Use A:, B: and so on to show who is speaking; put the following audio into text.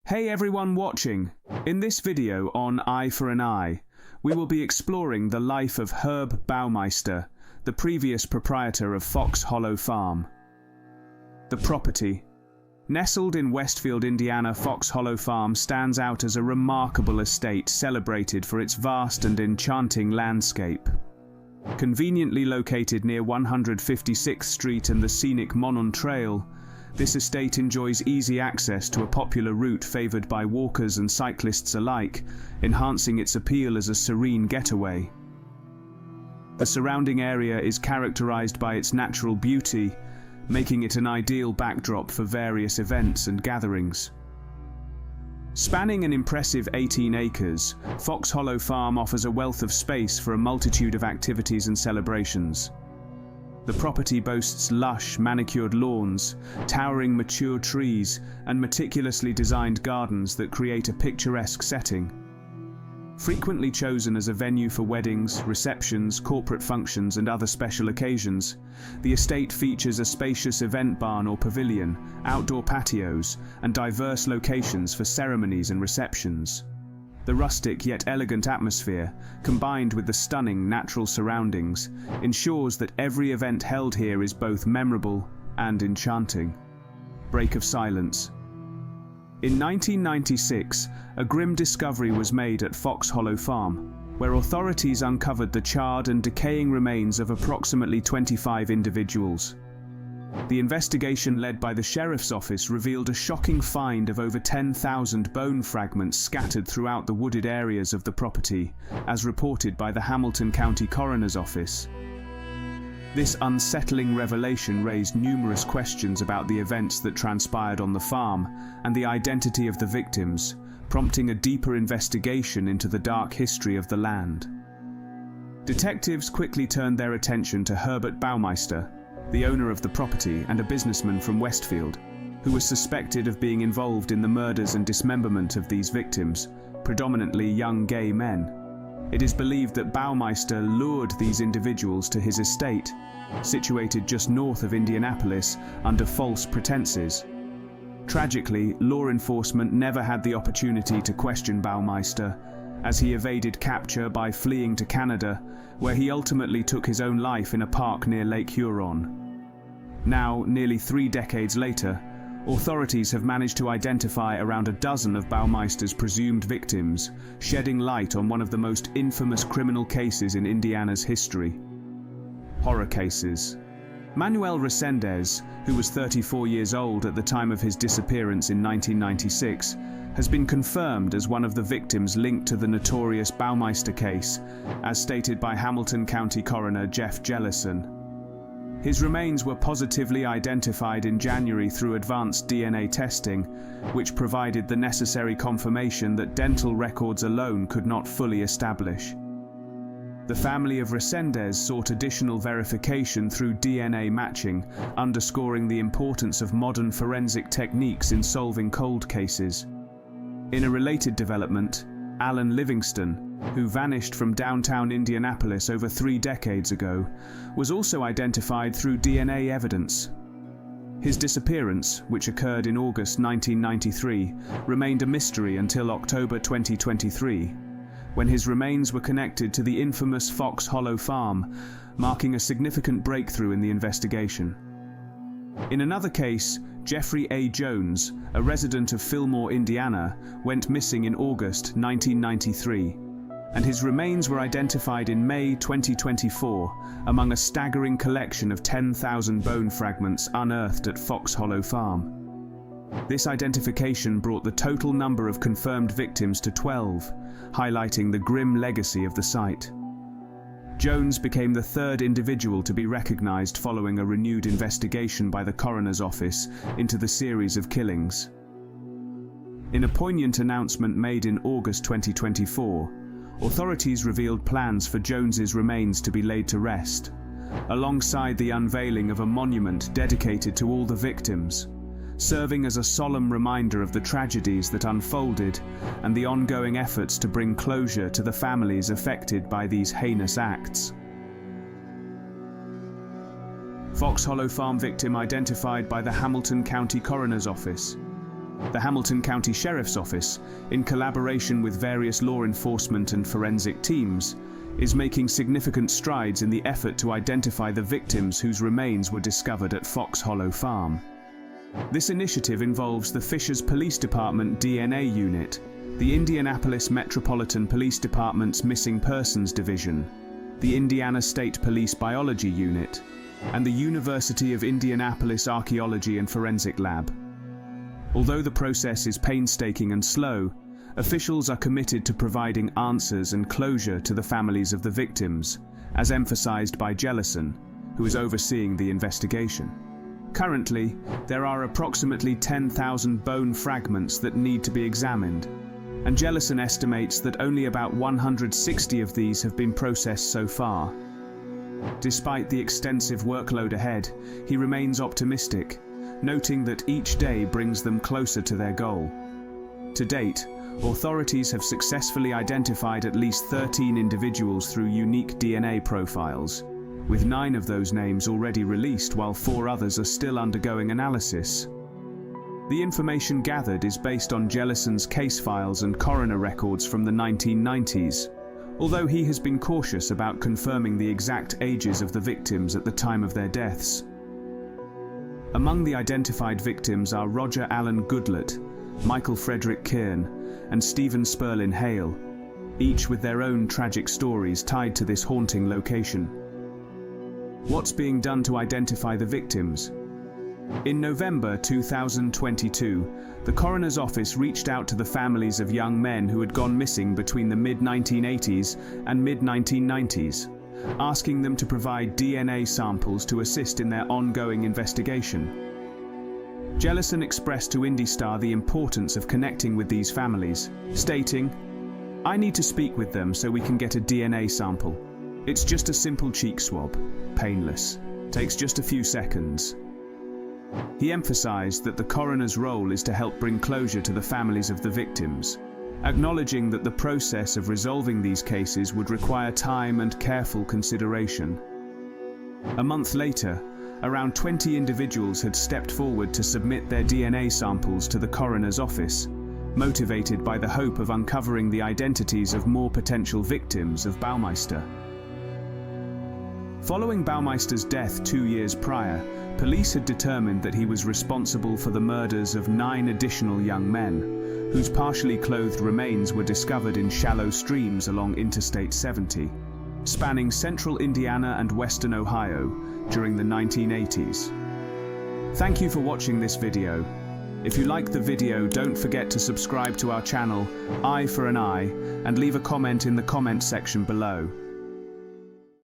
A: Hey everyone watching! In this video on Eye for an Eye, we will be exploring the life of Herb Baumeister, the previous proprietor of Fox Hollow Farm. The property. Nestled in Westfield, Indiana, Fox Hollow Farm stands out as a remarkable estate celebrated for its vast and enchanting landscape. Conveniently located near 156th Street and the scenic Monon Trail, this estate enjoys easy access to a popular route favored by walkers and cyclists alike, enhancing its appeal as a serene getaway. The surrounding area is characterized by its natural beauty, making it an ideal backdrop for various events and gatherings. Spanning an impressive 18 acres, Fox Hollow Farm offers a wealth of space for a multitude of activities and celebrations. The property boasts lush, manicured lawns, towering mature trees, and meticulously designed gardens that create a picturesque setting. Frequently chosen as a venue for weddings, receptions, corporate functions, and other special occasions, the estate features a spacious event barn or pavilion, outdoor patios, and diverse locations for ceremonies and receptions. The rustic yet elegant atmosphere, combined with the stunning natural surroundings, ensures that every event held here is both memorable and enchanting. Break of silence. In 1996, a grim discovery was made at Fox Hollow Farm, where authorities uncovered the charred and decaying remains of approximately 25 individuals. The investigation led by the sheriff's office revealed a shocking find of over 10,000 bone fragments scattered throughout the wooded areas of the property, as reported by the Hamilton County Coroner's Office. This unsettling revelation raised numerous questions about the events that transpired on the farm and the identity of the victims, prompting a deeper investigation into the dark history of the land. Detectives quickly turned their attention to Herbert Baumeister, the owner of the property and a businessman from Westfield, who was suspected of being involved in the murders and dismemberment of these victims, predominantly young gay men. It is believed that Baumeister lured these individuals to his estate, situated just north of Indianapolis, under false pretenses. Tragically, law enforcement never had the opportunity to question Baumeister, as he evaded capture by fleeing to Canada, where he ultimately took his own life in a park near Lake Huron. Now, nearly 3 decades later, authorities have managed to identify around a dozen of Baumeister's presumed victims, shedding light on one of the most infamous criminal cases in Indiana's history. Horror cases. Manuel Resendez, who was 34 years old at the time of his disappearance in 1996, has been confirmed as one of the victims linked to the notorious Baumeister case, as stated by Hamilton County Coroner Jeff Jellison. His remains were positively identified in January through advanced DNA testing, which provided the necessary confirmation that dental records alone could not fully establish. The family of Resendez sought additional verification through DNA matching, underscoring the importance of modern forensic techniques in solving cold cases. In a related development, Alan Livingston, who vanished from downtown Indianapolis over 3 decades ago, was also identified through DNA evidence. His disappearance, which occurred in August 1993, remained a mystery until October 2023, when his remains were connected to the infamous Fox Hollow Farm, marking a significant breakthrough in the investigation. In another case, Jeffrey A. Jones, a resident of Fillmore, Indiana, went missing in August 1993, and his remains were identified in May 2024 among a staggering collection of 10,000 bone fragments unearthed at Fox Hollow Farm. This identification brought the total number of confirmed victims to 12, highlighting the grim legacy of the site. Jones became the 3rd individual to be recognized following a renewed investigation by the coroner's office into the series of killings. In a poignant announcement made in August 2024, authorities revealed plans for Jones's remains to be laid to rest, alongside the unveiling of a monument dedicated to all the victims, serving as a solemn reminder of the tragedies that unfolded and the ongoing efforts to bring closure to the families affected by these heinous acts. Fox Hollow Farm victim identified by the Hamilton County Coroner's Office. The Hamilton County Sheriff's Office, in collaboration with various law enforcement and forensic teams, is making significant strides in the effort to identify the victims whose remains were discovered at Fox Hollow Farm. This initiative involves the Fishers Police Department DNA Unit, the Indianapolis Metropolitan Police Department's Missing Persons Division, the Indiana State Police Biology Unit, and the University of Indianapolis Archaeology and Forensic Lab. Although the process is painstaking and slow, officials are committed to providing answers and closure to the families of the victims, as emphasized by Jellison, who is overseeing the investigation. Currently, there are approximately 10,000 bone fragments that need to be examined, and Jellison estimates that only about 160 of these have been processed so far. Despite the extensive workload ahead, he remains optimistic, noting that each day brings them closer to their goal. To date, authorities have successfully identified at least 13 individuals through unique DNA profiles, with 9 of those names already released while 4 others are still undergoing analysis. The information gathered is based on Jellison's case files and coroner records from the 1990s, although he has been cautious about confirming the exact ages of the victims at the time of their deaths. Among the identified victims are Roger Allen Goodlett, Michael Frederick Kern, and Stephen Sperlin Hale, each with their own tragic stories tied to this haunting location. What's being done to identify the victims? In November 2022, the coroner's office reached out to the families of young men who had gone missing between the mid-1980s and mid-1990s, asking them to provide DNA samples to assist in their ongoing investigation. Jellison expressed to IndyStar the importance of connecting with these families, stating, "I need to speak with them so we can get a DNA sample. It's just a simple cheek swab, painless, takes just a few seconds." He emphasized that the coroner's role is to help bring closure to the families of the victims, acknowledging that the process of resolving these cases would require time and careful consideration. A month later, around 20 individuals had stepped forward to submit their DNA samples to the coroner's office, motivated by the hope of uncovering the identities of more potential victims of Baumeister. Following Baumeister's death 2 years prior, police had determined that he was responsible for the murders of 9 additional young men, whose partially clothed remains were discovered in shallow streams along Interstate 70, spanning central Indiana and western Ohio during the 1980s. Thank you for watching this video. If you like the video, don't forget to subscribe to our channel, Eye for an Eye, and leave a comment in the comment section below.